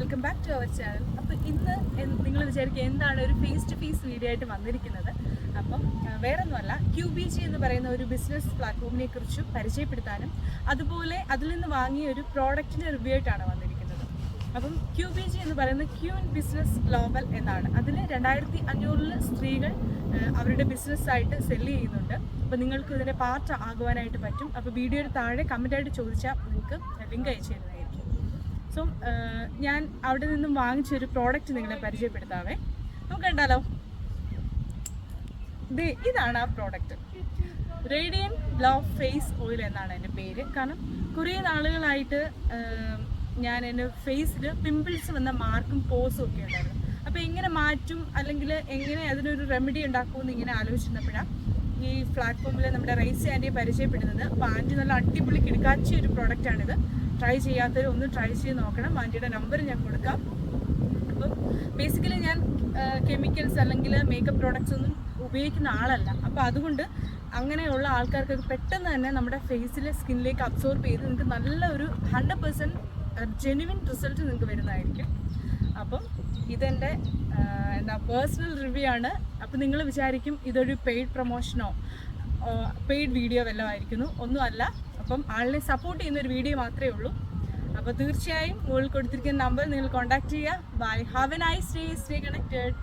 Welcome back to our channel. അപ്പോൾ ഇന്ന് നിങ്ങൾ വിചാരിക്കുക എന്താണ് ഒരു ഫേസ് ടു ഫേസ് വീഡിയോ ആയിട്ട് വന്നിരിക്കുന്നത്. അപ്പം വേറൊന്നുമല്ല, QBG എന്ന് പറയുന്ന ഒരു ബിസിനസ് പ്ലാറ്റ്ഫോമിനെ കുറിച്ച് പരിചയപ്പെടുത്താനും അതുപോലെ അതിൽ നിന്ന് വാങ്ങിയ ഒരു പ്രോഡക്റ്റിൻ്റെ റിവ്യൂ ആയിട്ടാണ് വന്നിരിക്കുന്നത്. അപ്പം QBG എന്ന് പറയുന്നത് ക്യൂൻ ബിസിനസ് ഗ്ലോബൽ എന്നാണ്. അതിൽ 2500 സ്ത്രീകൾ അവരുടെ ബിസിനസ്സായിട്ട് സെല്ല് ചെയ്യുന്നുണ്ട്. അപ്പോൾ നിങ്ങൾക്ക് ഇതിൻ്റെ പാർട്ട് ആകുവാനായിട്ട് പറ്റും. അപ്പോൾ വീഡിയോയുടെ താഴെ കമൻറ്റായിട്ട് ചോദിച്ചാൽ നിങ്ങൾക്ക് ലിങ്ക് അയച്ചു തരുന്നതായിരിക്കും. സോ ഞാൻ അവിടെ നിന്നും വാങ്ങിച്ചൊരു പ്രോഡക്റ്റ് നിങ്ങളെ പരിചയപ്പെടുത്താവേ. നമുക്ക് കണ്ടാലോ. ഇതാണ് ആ product. Radiant glow face oil എന്നാണ് എൻ്റെ പേര്. കാരണം കുറേ നാളുകളായിട്ട് ഞാൻ എൻ്റെ ഫേസിൽ പിമ്പിൾസ് വന്ന മാർക്കും പോസും ഒക്കെ ഉണ്ടായിരുന്നു. അപ്പോൾ എങ്ങനെ മാറ്റും, അല്ലെങ്കിൽ എങ്ങനെ അതിനൊരു റെമഡി ഉണ്ടാക്കുമെന്ന് ഇങ്ങനെ ആലോചിച്ചിരുന്നപ്പോഴാണ് ഈ പ്ലാറ്റ്ഫോമിൽ നമ്മുടെ റൈസ് ആൻറ്റിയെ പരിചയപ്പെടുന്നത്. അപ്പോൾ ആൻറ്റി നല്ല അടിപൊളി കിടക്കാച്ച ഒരു പ്രോഡക്റ്റാണിത്. ട്രൈ ചെയ്യാത്തവർ ഒന്ന് ട്രൈ ചെയ്ത് നോക്കണം. ആൻറ്റിയുടെ നമ്പർ ഞാൻ കൊടുക്കാം. അപ്പം ബേസിക്കലി ഞാൻ കെമിക്കൽസ് അല്ലെങ്കിൽ മേക്കപ്പ് പ്രോഡക്റ്റ്സ് ഒന്നും ഉപയോഗിക്കുന്ന ആളല്ല. അപ്പോൾ അതുകൊണ്ട് അങ്ങനെയുള്ള ആൾക്കാർക്കൊക്കെ പെട്ടെന്ന് തന്നെ നമ്മുടെ ഫേസിലെ സ്കിന്നിലേക്ക് അബ്സോർബ് ചെയ്ത് നിങ്ങൾക്ക് നല്ല ഒരു 100% ജെന്യുവിൻ റിസൾട്ട് നിങ്ങൾക്ക് വരുന്നതായിരിക്കും. അപ്പം ഇതെൻ്റെ പേഴ്സണൽ റിവ്യൂ ആണ്. അപ്പോൾ നിങ്ങൾ വിചാരിക്കും ഇതൊരു പെയ്ഡ് പ്രൊമോഷനോ പെയ്ഡ് വീഡിയോ വല്ലതും ആയിരിക്കുന്നു. ഒന്നുമല്ല. അപ്പം ആളിനെ സപ്പോർട്ട് ചെയ്യുന്ന ഒരു വീഡിയോ മാത്രമേ ഉള്ളൂ. അപ്പോൾ തീർച്ചയായും മുകളിൽ കൊടുത്തിരിക്കുന്ന നമ്പർ നിങ്ങൾ കോൺടാക്ട് ചെയ്യുക. Bye. Have a nice day. Stay connected.